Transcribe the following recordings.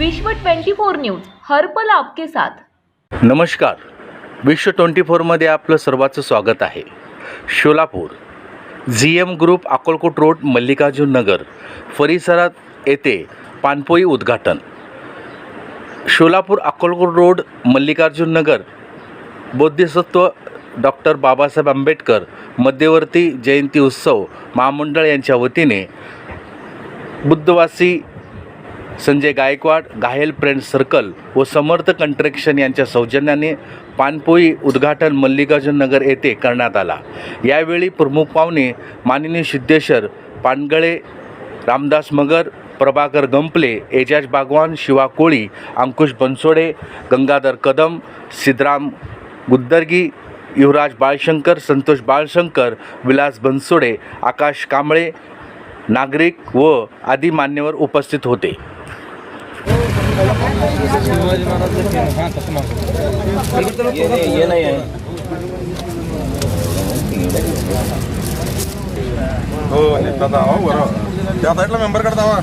विश्व 24 न्यूज हर पल आपके साथ। नमस्कार, विश्व 24 मध्ये आपलं सर्वांचं स्वागत आहे। Solapur GM group Akkalkot road Mallikarjun Nagar परिसरात येथे पाणपोई उद्घाटन। सोलापूर अक्कलकोट रोड मल्लिकार्जुन नगर बोधिसत्व डॉक्टर बाबासाहेब आंबेडकर मध्यवर्ती जयंती उत्सव महामंडळ यांच्या वतीने बुद्धवासी संजय गायकवाड घायल फ्रेंड्स सर्कल व समर्थ कंस्ट्रक्शन यांच्या सौजन्याने पाणपोई उद्घाटन मल्लिकार्जुन नगर येथे करण्यात आला। यावेळी प्रमुख पाहुणे माननीय सिद्धेश्वर पानगळे, रामदास मगर, प्रभाकर गंपले, एजाज बागवान, शिवा कोळी, अंकुश बनसोडे, गंगाधर कदम, सिद्धराम गुद्दर्गी, युवराज बाळशंकर, संतोष बाळशंकर, विलास बनसोडे, आकाश कांबळे, नागरिक व आदी मान्यवर उपस्थित होते। हो नेता दावा बरोबर त्या साईडला मेंबर कडे दावा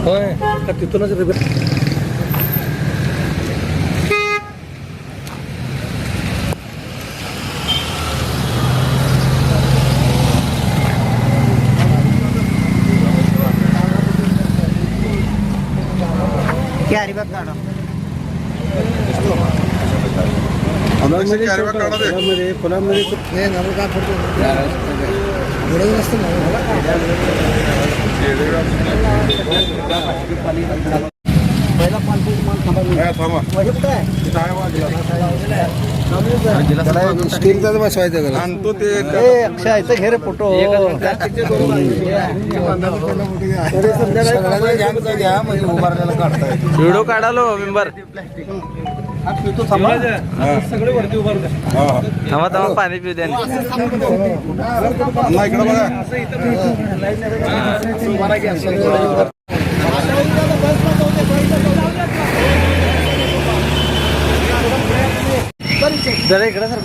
होय का तिथूनच क्या अरे बात काढा फुलामध्ये हे नमो का पडतो एवढं नसतं पहिला पाणपोई मान थांबा स्टीलचा बसवायचं आणतो ते अक्षयचं घेर फोटो घ्या म्हणजे उभारलेला काढताय व्हिडिओ काढालो मेंबर सगळे वरती उभारले थांबा थांबा पाणी पिऊ द्या इकडे बघा जरा इकडे सर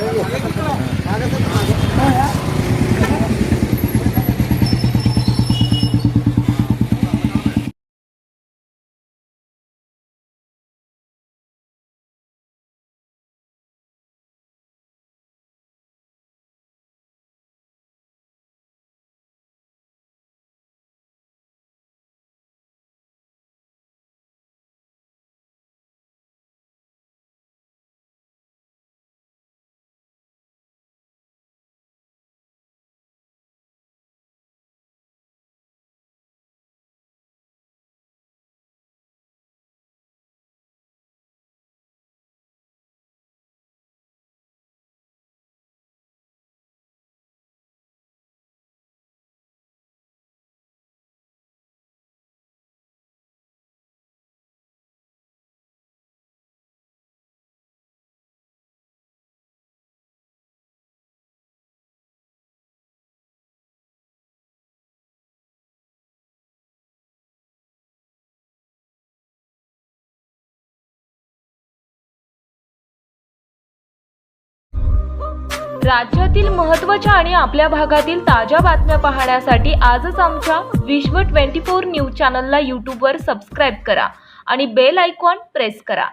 राज्यातील महत्त्वाच्या आणि आपल्या भागातील ताज्या बातम्या पाहण्यासाठी आजच आमच्या विश्व 24 न्यूज चॅनलला यूट्यूबवर सबस्क्राईब करा आणि बेल आयकॉन प्रेस करा।